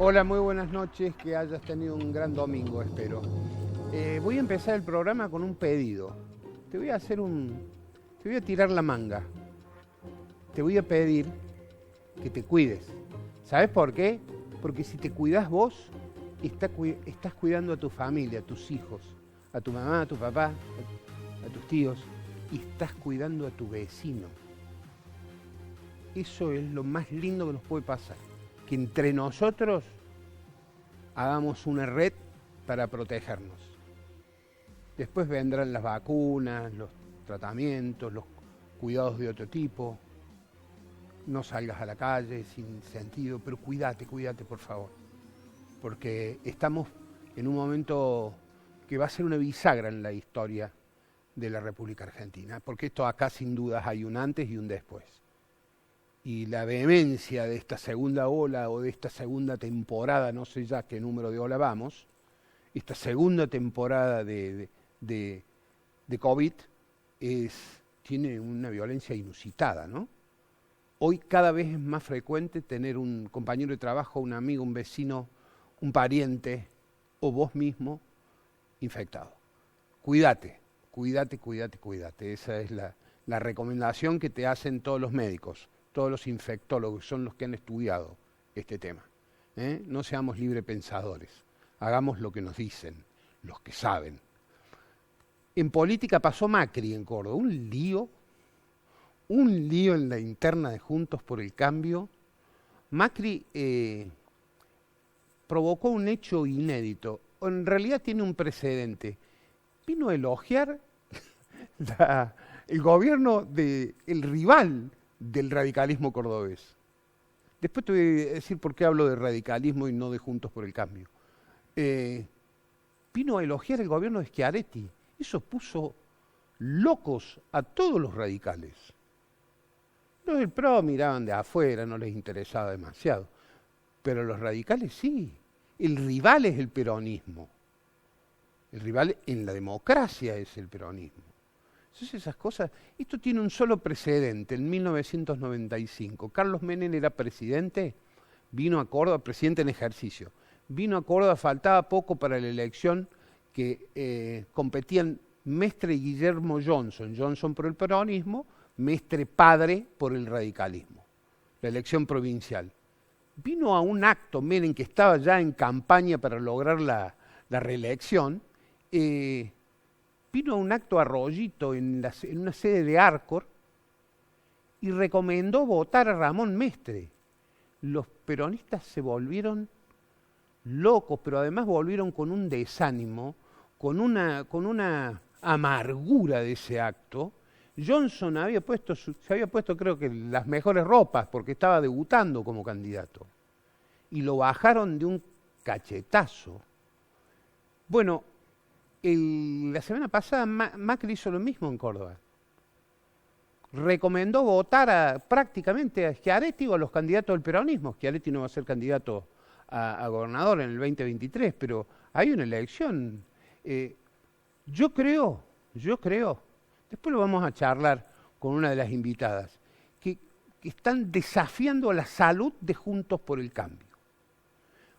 Hola, muy buenas noches, que hayas tenido un gran domingo, espero. Voy a empezar el programa con un pedido. Te voy a hacer te voy a tirar la manga. Te voy a pedir que te cuides. ¿Sabes por qué? Porque si te cuidas vos, estás cuidando a tu familia, a tus hijos, a tu mamá, a tu papá, a tus tíos, y estás cuidando a tu vecino. Eso es lo más lindo que nos puede pasar. Que entre nosotros hagamos una red para protegernos. Después vendrán las vacunas, los tratamientos, los cuidados de otro tipo. No salgas a la calle sin sentido, pero cuídate por favor. Porque estamos en un momento que va a ser una bisagra en la historia de la República Argentina. Porque esto acá sin dudas hay un antes y un después. Y la vehemencia de esta segunda ola o de esta segunda temporada, no sé ya qué número de ola vamos, esta segunda temporada de COVID tiene una violencia inusitada, ¿no? Hoy cada vez es más frecuente tener un compañero de trabajo, un amigo, un vecino, un pariente o vos mismo infectado. Cuídate. Esa es la recomendación que te hacen todos los médicos, todos los infectólogos, son los que han estudiado este tema. No seamos librepensadores, hagamos lo que nos dicen, los que saben. En política pasó Macri en Córdoba, un lío en la interna de Juntos por el Cambio. Macri provocó un hecho inédito, en realidad tiene un precedente. Vino a elogiar el gobierno del rival del radicalismo cordobés. Después te voy a decir por qué hablo de radicalismo y no de Juntos por el Cambio. Vino a elogiar el gobierno de Schiaretti. Eso puso locos a todos los radicales. Los del PRO miraban de afuera, no les interesaba demasiado. Pero los radicales sí. El rival es el peronismo. El rival en la democracia es el peronismo. Entonces esas cosas, esto tiene un solo precedente, en 1995. Carlos Menem era presidente, vino a Córdoba, presidente en ejercicio. Vino a Córdoba, faltaba poco para la elección que competían Mestre y Guillermo Johnson. Johnson por el peronismo, Mestre padre por el radicalismo. La elección provincial. Vino a un acto, Menem, que estaba ya en campaña para lograr la reelección, vino a un acto Arroyito en una sede de Arcor y recomendó votar a Ramón Mestre. Los peronistas se volvieron locos, pero además volvieron con un desánimo, con una amargura de ese acto. Johnson se había puesto creo que las mejores ropas porque estaba debutando como candidato. Y lo bajaron de un cachetazo. Bueno, la semana pasada Macri hizo lo mismo en Córdoba. Recomendó votar prácticamente a Schiaretti o a los candidatos del peronismo. Schiaretti no va a ser candidato a gobernador en el 2023, pero hay una elección. Yo creo, después lo vamos a charlar con una de las invitadas, que están desafiando a la salud de Juntos por el Cambio.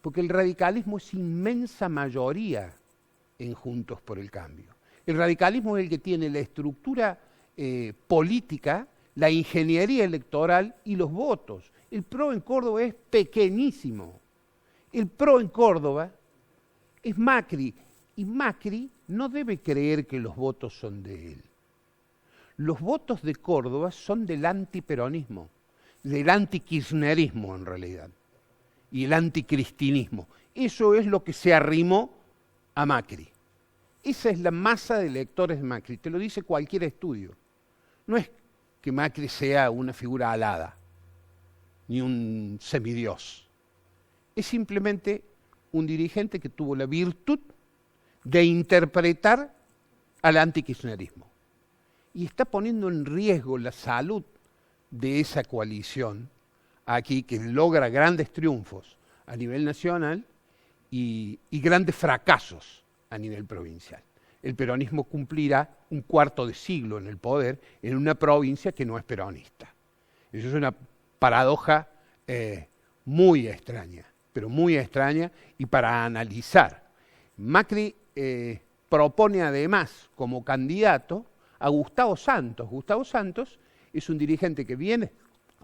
Porque el radicalismo es inmensa mayoría en Juntos por el Cambio. El radicalismo es el que tiene la estructura política, la ingeniería electoral y los votos. El PRO en Córdoba es pequeñísimo. El PRO en Córdoba es Macri, y Macri no debe creer que los votos son de él. Los votos de Córdoba son del antiperonismo, del antikirchnerismo en realidad, y el anticristinismo. Eso es lo que se arrimó a Macri. Esa es la masa de electores de Macri, te lo dice cualquier estudio. No es que Macri sea una figura alada, ni un semidios. Es simplemente un dirigente que tuvo la virtud de interpretar al antikirchnerismo. Y está poniendo en riesgo la salud de esa coalición aquí, que logra grandes triunfos a nivel nacional y grandes fracasos a nivel provincial. El peronismo cumplirá un cuarto de siglo en el poder en una provincia que no es peronista. Eso es una paradoja muy extraña. pero muy extraña, y para analizar. Macri propone además como candidato a Gustavo Santos. Gustavo Santos es un dirigente que viene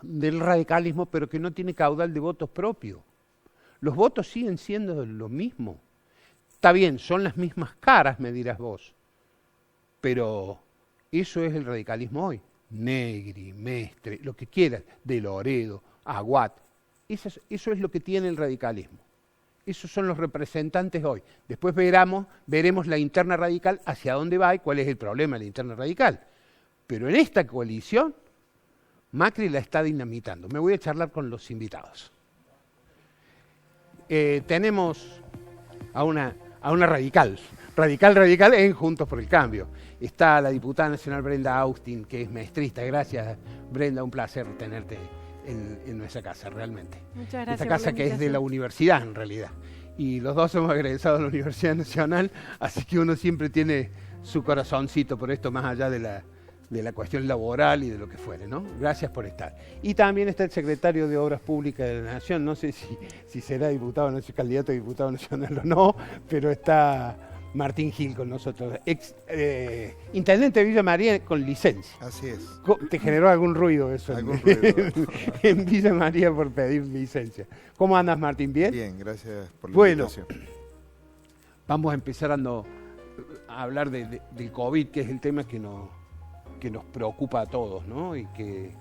del radicalismo, pero que no tiene caudal de votos propio. Los votos siguen siendo lo mismo. Está bien, son las mismas caras, me dirás vos, pero eso es el radicalismo hoy. Negri, Mestre, lo que quieras, De Loredo, Aguat, eso es lo que tiene el radicalismo. Esos son los representantes hoy. Después veremos la interna radical, hacia dónde va y cuál es el problema de la interna radical. Pero en esta coalición, Macri la está dinamitando. Me voy a charlar con los invitados. Tenemos a una radical en Juntos por el Cambio. Está la diputada nacional Brenda Austin, que es maestrista. Gracias, Brenda, un placer tenerte en nuestra casa, realmente. Muchas gracias. Esta casa que es de la universidad, en realidad. Y los dos somos egresados de la Universidad Nacional, así que uno siempre tiene su corazoncito por esto, más allá de la cuestión laboral y de lo que fuere, ¿no? Gracias por estar. Y también está el secretario de Obras Públicas de la Nación, no sé si será diputado, no sé si candidato a diputado nacional o no, pero está Martín Gil con nosotros, ex intendente de Villa María con licencia. Así es. ¿Te generó algún ruido eso? Algún ruido. En Villa María por pedir licencia. ¿Cómo andas, Martín? ¿Bien? Bien, gracias por la invitación. Vamos a empezar a hablar del COVID, que es el tema que nos preocupa a todos, ¿no? Y que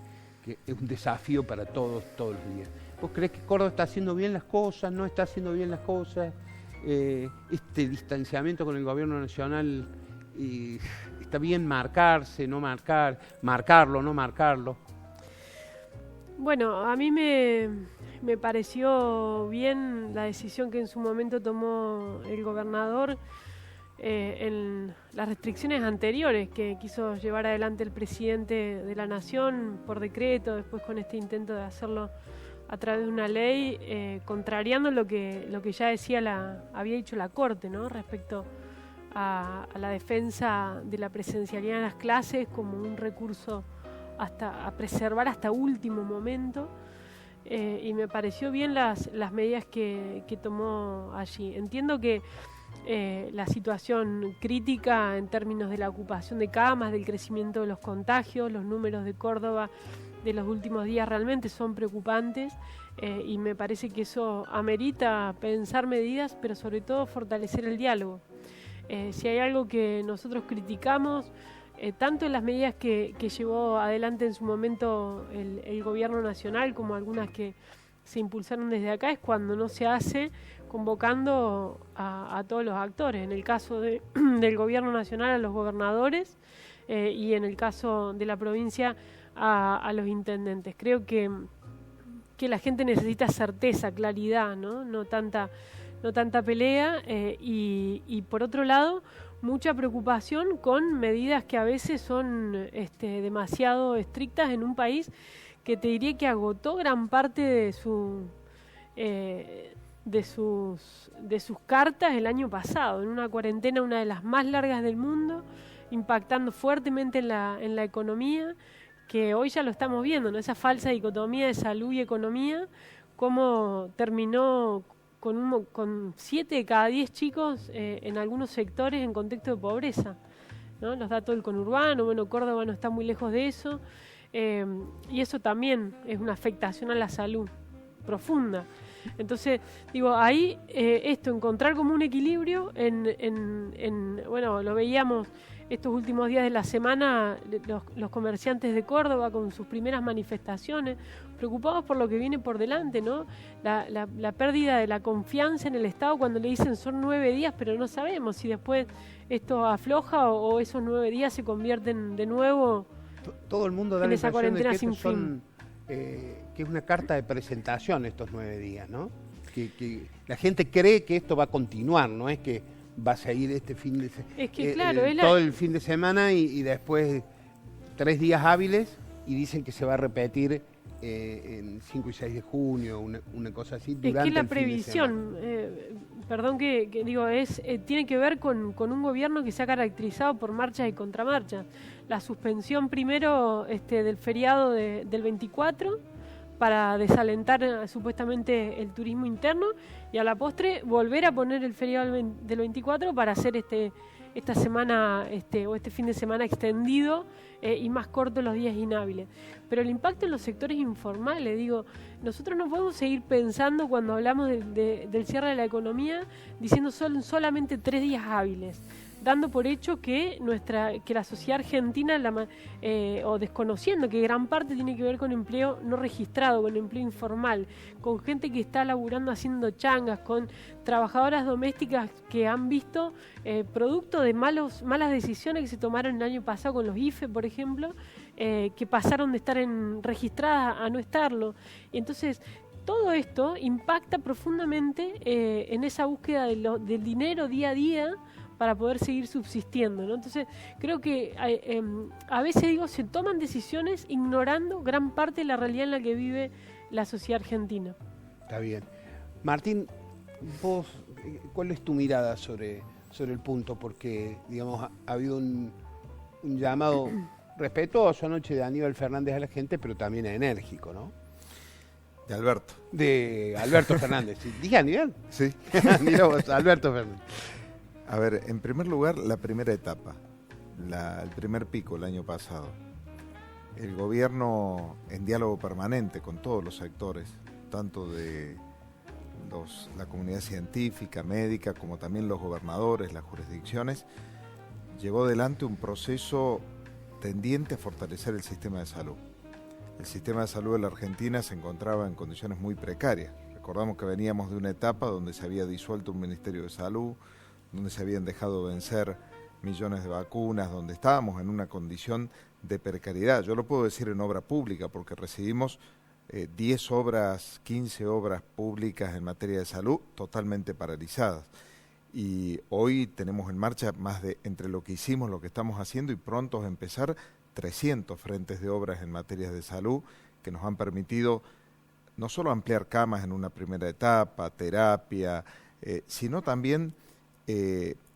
es un desafío para todos los días. ¿Vos creés que Córdoba está haciendo bien las cosas, no está haciendo bien las cosas? Este distanciamiento con el gobierno nacional, ¿está bien marcarse, no marcarlo, no marcarlo? Bueno, a mí me pareció bien la decisión que en su momento tomó el gobernador en las restricciones anteriores que quiso llevar adelante el presidente de la Nación por decreto, después con este intento de hacerlo a través de una ley, contrariando lo que ya había dicho la Corte, ¿no? Respecto a la defensa de la presencialidad en las clases como un recurso a preservar hasta último momento, y me pareció bien las medidas que tomó allí. Entiendo que la situación crítica en términos de la ocupación de camas, del crecimiento de los contagios, los números de Córdoba de los últimos días realmente son preocupantes, y me parece que eso amerita pensar medidas, pero sobre todo fortalecer el diálogo. Si hay algo que nosotros criticamos, tanto en las medidas que llevó adelante en su momento el gobierno nacional como algunas que se impulsaron desde acá, es cuando no se hace convocando a todos los actores. En el caso del gobierno nacional, a los gobernadores, y en el caso de la provincia, a los intendentes. Creo que la gente necesita certeza, claridad, no tanta pelea, y por otro lado mucha preocupación con medidas que a veces son demasiado estrictas en un país que te diría que agotó gran parte de sus cartas el año pasado, en una cuarentena, una de las más largas del mundo, impactando fuertemente en la economía, que hoy ya lo estamos viendo, ¿no? Esa falsa dicotomía de salud y economía, cómo terminó con 7 de cada 10 chicos en algunos sectores en contexto de pobreza, ¿no? Los datos del conurbano, bueno, Córdoba no está muy lejos de eso, y eso también es una afectación a la salud profunda. Entonces, digo, ahí encontrar como un equilibrio bueno, lo veíamos estos últimos días de la semana, los comerciantes de Córdoba con sus primeras manifestaciones, preocupados por lo que viene por delante, ¿no? La pérdida de la confianza en el Estado cuando le dicen son 9 días, pero no sabemos si después esto afloja o esos 9 días se convierten de nuevo todo el mundo da en la esa impresión cuarentena de que sin fin. Que es una carta de presentación estos 9 días, ¿no? Que la gente cree que esto va a continuar, no es que va a seguir este fin de semana. Es que claro, todo el fin de semana y después 3 días hábiles, y dicen que se va a repetir en 5 y 6 de junio, una cosa así. Durante es que la el previsión, perdón que digo, tiene que ver con un gobierno que se ha caracterizado por marchas y contramarchas. La suspensión primero del feriado del 24, para desalentar supuestamente el turismo interno, y a la postre volver a poner el feriado del 24 para hacer esta semana o este fin de semana extendido y más corto los días inhábiles. Pero el impacto en los sectores informales, digo, nosotros no podemos seguir pensando cuando hablamos del cierre de la economía diciendo solamente 3 días hábiles, dando por hecho que la sociedad argentina, o desconociendo que gran parte tiene que ver con empleo no registrado, con empleo informal, con gente que está laburando haciendo changas, con trabajadoras domésticas que han visto producto de malas decisiones que se tomaron el año pasado con los IFE, por ejemplo, que pasaron de estar registradas a no estarlo. Y entonces, todo esto impacta profundamente en esa búsqueda del dinero día a día para poder seguir subsistiendo, ¿no? Entonces, creo que a veces se toman decisiones ignorando gran parte de la realidad en la que vive la sociedad argentina. Está bien. Martín, vos, ¿cuál es tu mirada sobre el punto? Porque, digamos, ha habido un llamado respetuoso anoche de Aníbal Fernández a la gente, pero también enérgico, ¿no? De Alberto. De Alberto Fernández. ¿Dije Aníbal? Sí. Mira vos, Alberto Fernández. A ver, en primer lugar, la primera etapa, el primer pico el año pasado. El gobierno, en diálogo permanente con todos los sectores, tanto de la comunidad científica, médica, como también los gobernadores, las jurisdicciones, llevó adelante un proceso tendiente a fortalecer el sistema de salud. El sistema de salud de la Argentina se encontraba en condiciones muy precarias. Recordamos que veníamos de una etapa donde se había disuelto un Ministerio de Salud, donde se habían dejado vencer millones de vacunas, donde estábamos en una condición de precariedad. Yo lo puedo decir en obra pública, porque recibimos 10 obras, 15 obras públicas en materia de salud totalmente paralizadas. Y hoy tenemos en marcha más de, entre lo que hicimos, lo que estamos haciendo, y pronto a empezar 300 frentes de obras en materia de salud que nos han permitido no solo ampliar camas en una primera etapa, terapia, sino también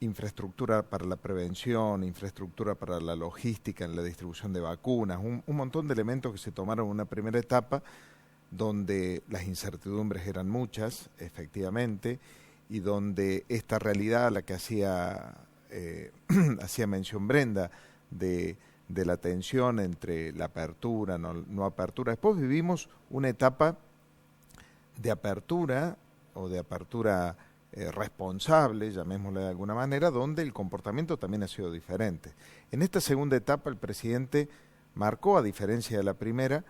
infraestructura para la prevención, infraestructura para la logística en la distribución de vacunas, un montón de elementos que se tomaron en una primera etapa donde las incertidumbres eran muchas, efectivamente, y donde esta realidad a la que hacía mención Brenda, de la tensión entre la apertura, no apertura. Después vivimos una etapa de apertura o de apertura responsable, llamémosle de alguna manera, donde el comportamiento también ha sido diferente. En esta segunda etapa el presidente marcó, a diferencia de la primera,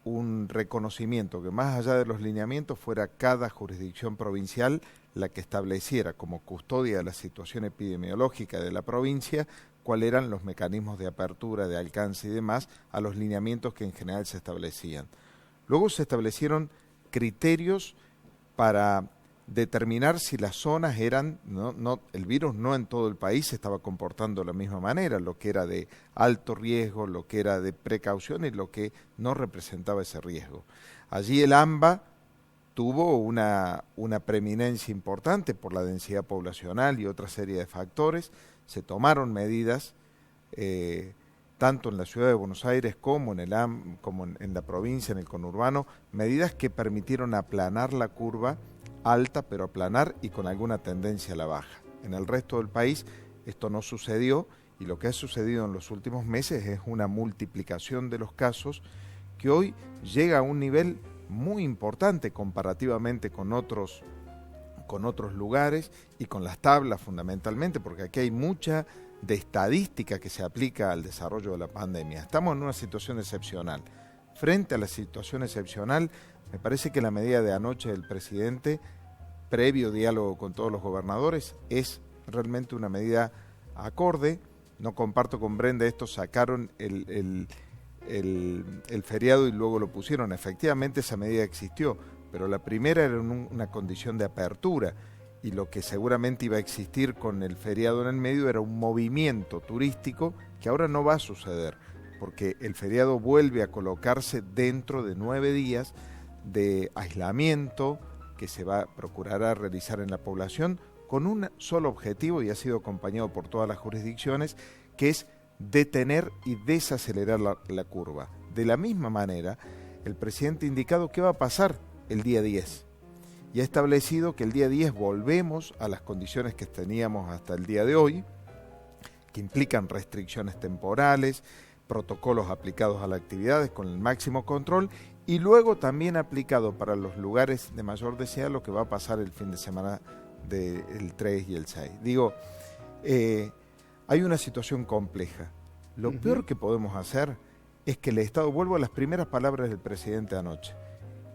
un reconocimiento que más allá de los lineamientos fuera cada jurisdicción provincial la que estableciera como custodia de la situación epidemiológica de la provincia cuáles eran los mecanismos de apertura, de alcance y demás a los lineamientos que en general se establecían. Luego se establecieron criterios para determinar si las zonas eran, el virus no en todo el país se estaba comportando de la misma manera, lo que era de alto riesgo, lo que era de precaución y lo que no representaba ese riesgo. Allí el AMBA tuvo una preeminencia importante por la densidad poblacional y otra serie de factores. Se tomaron medidas, tanto en la ciudad de Buenos Aires como en la provincia, en el conurbano, medidas que permitieron aplanar la curva alta, pero aplanar y con alguna tendencia a la baja. En el resto del país esto no sucedió, y lo que ha sucedido en los últimos meses es una multiplicación de los casos que hoy llega a un nivel muy importante comparativamente con otros lugares y con las tablas fundamentalmente, porque aquí hay mucha de estadística que se aplica al desarrollo de la pandemia. Estamos en una situación excepcional. Frente a la situación excepcional, me parece que la medida de anoche del presidente, previo diálogo con todos los gobernadores, es realmente una medida acorde. No comparto con Brenda esto, sacaron el feriado y luego lo pusieron. Efectivamente esa medida existió, pero la primera era una condición de apertura, y lo que seguramente iba a existir con el feriado en el medio era un movimiento turístico que ahora no va a suceder, porque el feriado vuelve a colocarse dentro de 9 días de aislamiento que se procurará realizar en la población con un solo objetivo, y ha sido acompañado por todas las jurisdicciones, que es detener y desacelerar la curva. De la misma manera, el presidente ha indicado qué va a pasar el día 10 y ha establecido que el día 10 volvemos a las condiciones que teníamos hasta el día de hoy, que implican restricciones temporales, protocolos aplicados a las actividades con el máximo control y luego también aplicado para los lugares de mayor densidad lo que va a pasar el fin de semana del 3 y el 6. Digo, hay una situación compleja. Lo peor que podemos hacer es que el Estado, vuelvo a las primeras palabras del presidente anoche,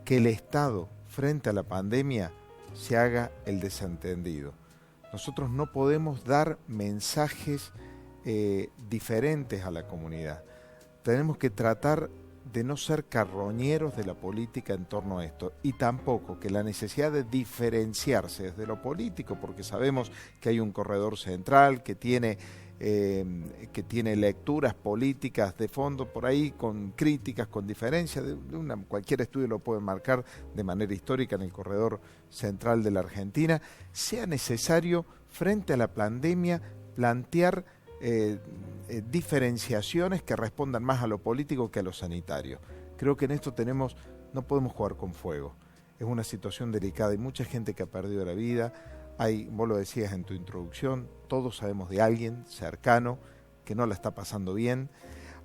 que el Estado frente a la pandemia se haga el desentendido. Nosotros no podemos dar mensajes diferentes a la comunidad. Tenemos que tratar de no ser carroñeros de la política en torno a esto y tampoco que la necesidad de diferenciarse desde lo político, porque sabemos que hay un corredor central que tiene lecturas políticas de fondo por ahí con críticas, con diferencias, cualquier estudio lo puede marcar de manera histórica en el corredor central de la Argentina, sea necesario frente a la pandemia plantear diferenciaciones que respondan más a lo político que a lo sanitario. Creo que en esto no podemos jugar con fuego. Es una situación delicada, hay mucha gente que ha perdido la vida, vos lo decías en tu introducción, todos sabemos de alguien cercano que no la está pasando bien,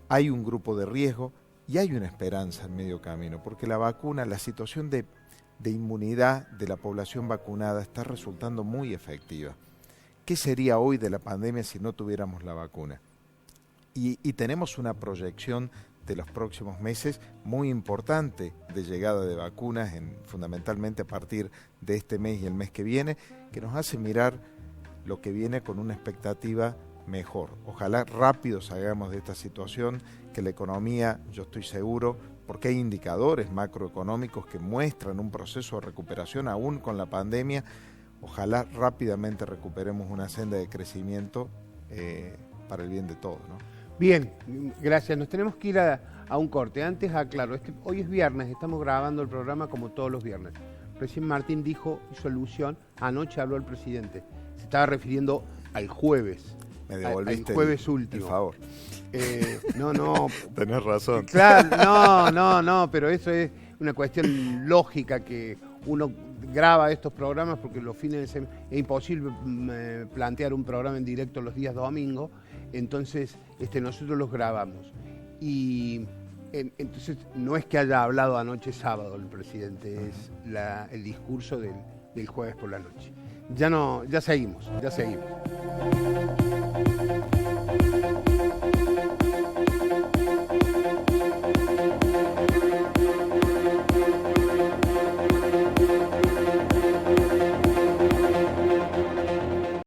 hay un grupo de riesgo y hay una esperanza en medio camino, porque la vacuna, la situación de inmunidad de la población vacunada está resultando muy efectiva. ¿Qué sería hoy de la pandemia si no tuviéramos la vacuna? Y tenemos una proyección de los próximos meses muy importante de llegada de vacunas, fundamentalmente a partir de este mes y el mes que viene, que nos hace mirar lo que viene con una expectativa mejor. Ojalá rápido salgamos de esta situación, que la economía, yo estoy seguro, porque hay indicadores macroeconómicos que muestran un proceso de recuperación aún con la pandemia. Ojalá rápidamente recuperemos una senda de crecimiento para el bien de todos, ¿no? Bien, gracias. Nos tenemos que ir a un corte. Antes aclaro, hoy es viernes, estamos grabando el programa como todos los viernes. Recién Martín hizo alusión, anoche habló el presidente. Se estaba refiriendo al jueves. Me devolviste al jueves último. el favor. No. Tenés razón. Claro, no, pero eso es una cuestión lógica que uno graba estos programas porque los fines de semana es imposible plantear un programa en directo los días domingos, entonces nosotros los grabamos. Y entonces no es que haya hablado anoche sábado el presidente, es el discurso del jueves por la noche. Ya seguimos.